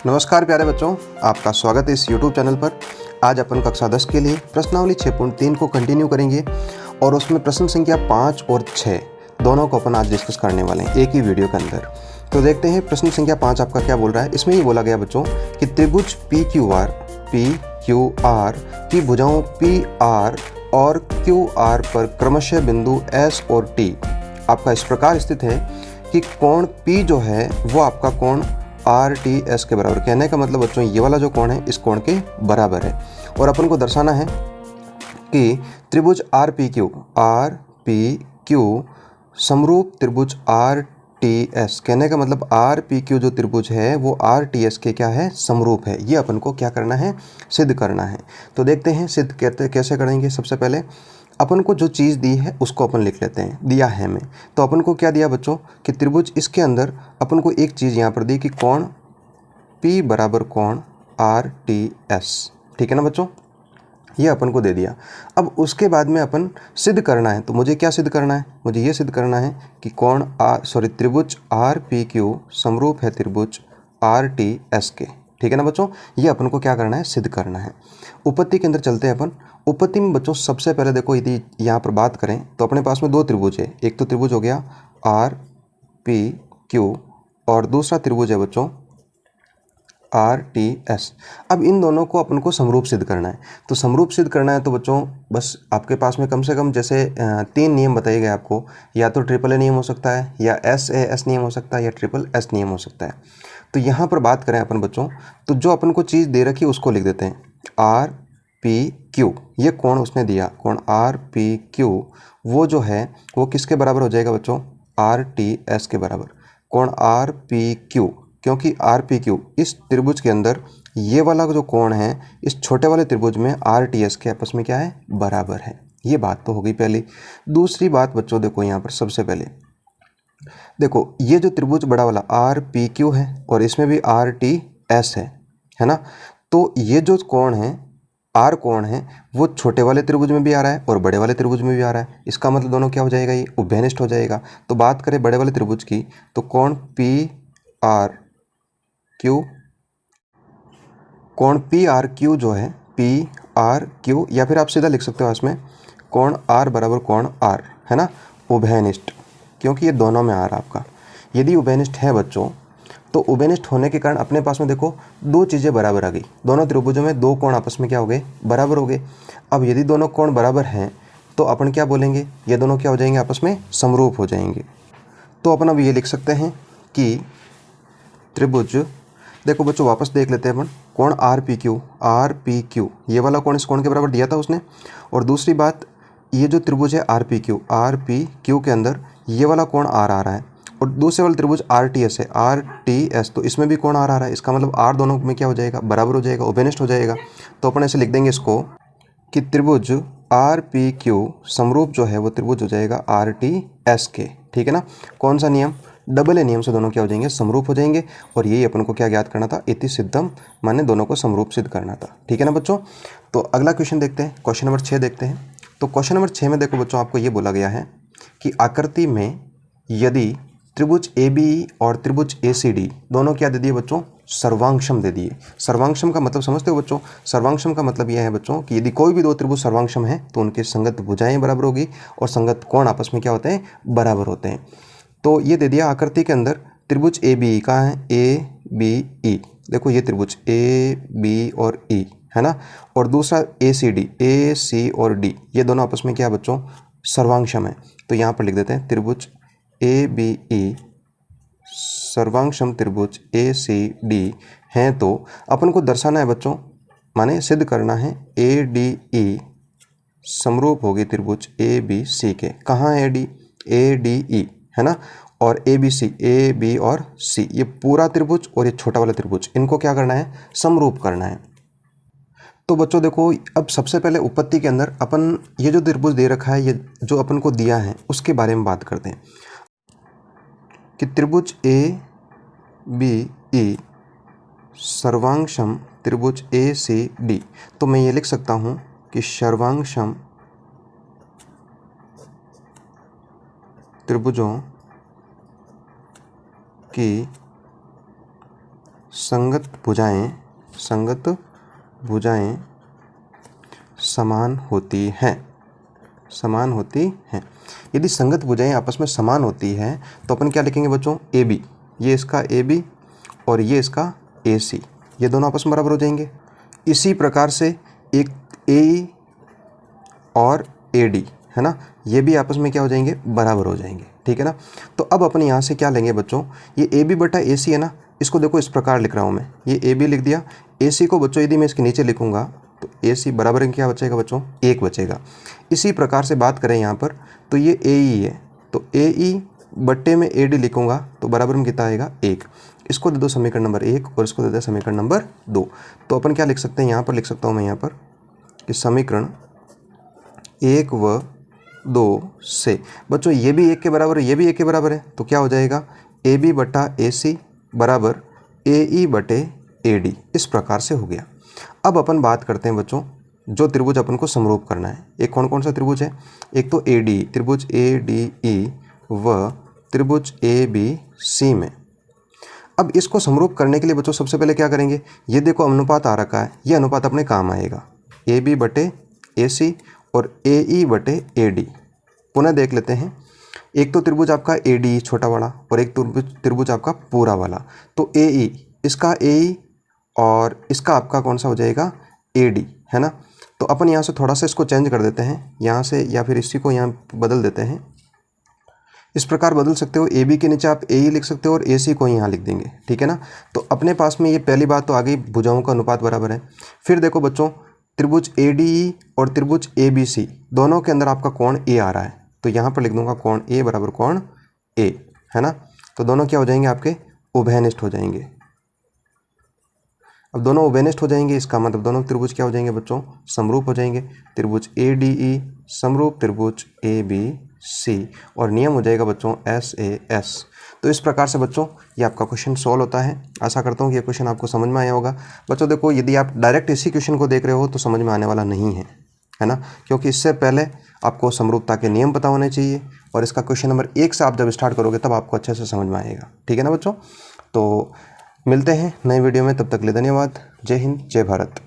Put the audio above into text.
नमस्कार प्यारे बच्चों, आपका स्वागत है इस YouTube चैनल पर। आज अपन कक्षा 10 के लिए प्रश्नावली 6.3 को कंटिन्यू करेंगे और उसमें प्रश्न संख्या 5 और 6 दोनों को अपन आज डिस्कस करने वाले हैं एक ही वीडियो के अंदर। तो देखते हैं प्रश्न संख्या 5 आपका क्या बोल रहा है। इसमें ये बोला गया बच्चों कि त्रिभुज PQR की भुजाओं PR और QR पर क्रमशः बिंदु S और T आपका इस प्रकार स्थित है कि कोण P जो है वो आपका कोण RTS के बराबर। कहने का मतलब बच्चों ये वाला जो कोण है इस कोण के बराबर है और अपन को दर्शाना है कि त्रिभुज RPQ समरूप त्रिभुज RTS। कहने का मतलब RPQ जो त्रिभुज है वो RTS के क्या है, समरूप है। ये अपन को क्या करना है, सिद्ध करना है। तो देखते हैं सिद्ध कैसे करेंगे। सबसे पहले अपन को जो चीज़ दी है उसको अपन लिख लेते हैं। दिया है हमें, तो अपन को क्या दिया बच्चों कि त्रिभुज इसके अंदर अपन को एक चीज़ यहाँ पर दी कि कोण P बराबर कोण RTS। ठीक है ना बच्चों, ये अपन को दे दिया। अब उसके बाद में अपन सिद्ध करना है। तो मुझे क्या सिद्ध करना है, मुझे ये सिद्ध करना है कि त्रिभुज RPQ समरूप है त्रिभुज RTS के। ठीक है ना बच्चों, ये अपन को क्या करना है, सिद्ध करना है। उपपत्ति के अंदर चलते हैं अपन। उपपत्ति में बच्चों सबसे पहले देखो, यदि यहाँ पर बात करें तो अपने पास में दो त्रिभुज है। एक तो त्रिभुज हो गया RPQ और दूसरा त्रिभुज है बच्चों RTS। अब इन दोनों को अपन को समरूप सिद्ध करना है। तो समरूप सिद्ध करना है तो बच्चों बस आपके पास में कम से कम जैसे 3 नियम बताए गए आपको। या तो ट्रिपल ए नियम हो सकता है, या SAS नियम हो सकता है, या ट्रिपल S नियम हो सकता है। तो यहाँ पर बात करें अपन बच्चों, तो जो अपन को चीज़ दे रखी है उसको लिख देते हैं RPQ। ये कोण उसने दिया, कोण RPQ वो जो है वो किसके बराबर हो जाएगा बच्चों, RTS के बराबर। कोण RPQ, क्योंकि RPQ इस त्रिभुज के अंदर ये वाला जो कोण है इस छोटे वाले त्रिभुज में RTS के आपस में क्या है, बराबर है। ये बात तो हो गई पहली। दूसरी बात बच्चों देखो, यहाँ पर सबसे पहले देखो ये जो त्रिभुज बड़ा वाला RPQ है और इसमें भी RTS है ना। तो ये जो कोण है R कोण है वो छोटे वाले त्रिभुज में भी आ रहा है और बड़े वाले त्रिभुज में भी आ रहा है। इसका मतलब दोनों क्या हो जाएगा, ये उभयनिष्ठ हो जाएगा। तो बात करें बड़े वाले त्रिभुज की तो कोण PRQ जो है PRQ, या फिर आप सीधा लिख सकते हो इसमें कोण R बराबर कोण R है ना, उभयनिष्ठ, क्योंकि ये दोनों में आ रहा है आपका। यदि उभयनिष्ठ है बच्चों तो उभयनिष्ठ होने के कारण अपने पास में देखो दो चीज़ें बराबर आ गई। दोनों त्रिभुजों में दो कोण आपस में क्या हो गए, बराबर हो गए। अब यदि दोनों कोण बराबर हैं तो अपन क्या बोलेंगे, ये दोनों क्या हो जाएंगे, आपस में समरूप हो जाएंगे। तो अपन अब ये लिख सकते हैं कि त्रिभुज, देखो बच्चों वापस देख लेते हैं अपन, कोण RPQ ये वाला कोण इस कोण के बराबर दिया था उसने। और दूसरी बात, ये जो त्रिभुज है RPQ के अंदर ये वाला कोण R आ रहा है और दूसरे वाला त्रिभुज RTS है RTS, तो इसमें भी कोण R आ रहा है। इसका मतलब R दोनों में क्या हो जाएगा, बराबर हो जाएगा, उभयनिष्ठ हो जाएगा। तो अपन ऐसे लिख देंगे इसको कि त्रिभुज RPQ समरूप जो है वो त्रिभुज हो जाएगा RTS के। ठीक है ना। कौन सा नियम, डबल ए नियम से दोनों क्या हो जाएंगे, समरूप हो जाएंगे। और यही अपन को क्या ज्ञात करना था, इति सिद्धम, माने दोनों को समरूप सिद्ध करना था। ठीक है ना बच्चों। तो अगला क्वेश्चन देखते हैं, क्वेश्चन नंबर 6 देखते हैं। तो क्वेश्चन नंबर 6 में देखो बच्चों आपको ये बोला गया है कि आकृति में यदि त्रिभुज ABE और त्रिभुज ACD दोनों क्या दे दिए बच्चों, सर्वांगसम दे दिए। सर्वांगसम का मतलब समझते हो बच्चों, सर्वांगसम का मतलब यह है बच्चों कि यदि कोई भी दो त्रिभुज सर्वांगसम है तो उनके संगत भुजाएं बराबर होगी और संगत कोण आपस में क्या होते हैं, बराबर होते हैं। तो ये दे दिया आकृति के अंदर त्रिभुज ABE कहाँ है, ABE, देखो ये त्रिभुज AB और E है ना। और दूसरा ACD, AC और D, ये दोनों आपस में क्या है बच्चों, सर्वांगसम है। तो यहाँ पर लिख देते हैं त्रिभुज ABE सर्वांगसम त्रिभुज ACD हैं। तो अपन को दर्शाना है बच्चों, माने सिद्ध करना है ADE समरूप होगी त्रिभुज ABC के। कहाँ है ADE है ना, और ABC AB और C, ये पूरा त्रिभुज और ये छोटा वाला त्रिभुज, इनको क्या करना है, समरूप करना है। तो बच्चों देखो अब सबसे पहले उपपत्ति के अंदर अपन ये जो त्रिभुज दे रखा है, ये जो अपन को दिया है उसके बारे में बात करते हैं कि त्रिभुज ABE सर्वांगसम त्रिभुज ACD। तो मैं ये लिख सकता हूँ कि सर्वांगसम त्रिभुजों की संगत भुजाएं समान होती हैं। यदि संगत भुजाएं आपस में समान होती हैं तो अपन क्या लिखेंगे बच्चों, ए बी, ये इसका ए बी और ये इसका ए सी, ये दोनों आपस में बराबर हो जाएंगे। इसी प्रकार से एक ए और ए डी है ना, ये भी आपस में क्या हो जाएंगे, बराबर हो जाएंगे। ठीक है ना। तो अब अपन यहाँ से क्या लेंगे बच्चों, ये ए बी बटा ए सी है ना, इसको देखो इस प्रकार लिख रहा हूँ मैं, ये ए बी लिख दिया, ए सी को बच्चों यदि मैं इसके नीचे लिखूंगा तो ए सी बराबर क्या बचेगा बच्चों, 1 बचेगा। इसी प्रकार से बात करें यहाँ पर तो ये ए ई है, तो ए ई बट्टे में ए डी लिखूंगा तो बराबर में कितना आएगा, 1। इसको दे दो समीकरण नंबर 1 और इसको दे दो समीकरण नंबर 2। तो अपन क्या लिख सकते हैं, यहाँ पर लिख सकता हूँ मैं यहाँ पर कि समीकरण 1 व 2 से बच्चों ये भी 1 के बराबर है, ये भी 1 के बराबर है, तो क्या हो जाएगा, ए बी बटा ए सी बराबर ए ई बटे ए डी। इस प्रकार से हो गया। अब अपन बात करते हैं बच्चों जो त्रिभुज अपन को समरूप करना है, एक कौन कौन सा त्रिभुज है, एक तो ए डी, त्रिभुज ए डी ई व त्रिभुज ए बी सी में। अब इसको समरूप करने के लिए बच्चों सबसे पहले क्या करेंगे, ये देखो अनुपात आ रखा है, ये अनुपात अपने काम आएगा, ए बी बटे ए सी और ए ई बटे ए डी। पुनः देख लेते हैं, एक तो त्रिभुज आपका ए डी छोटा वाला और एक त्रिभुज आपका पूरा वाला, तो ए ई, इसका ए ई और इसका आपका कौन सा हो जाएगा, ए डी है ना। तो अपन यहाँ से थोड़ा सा इसको चेंज कर देते हैं यहाँ से, या फिर इसी को यहाँ बदल देते हैं, इस प्रकार बदल सकते हो, ए बी के नीचे आप ए ई लिख सकते हो और ए सी को यहाँ लिख देंगे। ठीक है ना। तो अपने पास में ये पहली बात तो आ गई, भुजाओं का अनुपात बराबर है। फिर देखो बच्चों त्रिभुज ए डी ई और त्रिभुज ए बी सी दोनों के अंदर आपका कोण ए आ रहा है, तो यहाँ पर लिख दूंगा कोण ए बराबर कोण ए है ना। तो दोनों क्या हो जाएंगे, आपके उभयनिष्ठ हो जाएंगे। अब दोनों उभयनिष्ठ हो जाएंगे, इसका मतलब दोनों त्रिभुज क्या हो जाएंगे बच्चों, समरूप हो जाएंगे। त्रिभुज ए डी ई समरूप त्रिभुज ए बी सी, और नियम हो जाएगा बच्चों एस ए एस। तो इस प्रकार से बच्चों ये आपका क्वेश्चन सॉल्व होता है। आशा करता हूँ कि ये क्वेश्चन आपको समझ में आया होगा। बच्चों देखो यदि आप डायरेक्ट इसी क्वेश्चन को देख रहे हो तो समझ में आने वाला नहीं है ना, क्योंकि इससे पहले आपको समरूपता के नियम पता होने चाहिए, और इसका क्वेश्चन नंबर 1 से आप जब स्टार्ट करोगे तब आपको अच्छे से समझ में आएगा। ठीक है ना बच्चों। तो मिलते हैं नए वीडियो में, तब तक के लिए धन्यवाद। जय हिंद, जय भारत।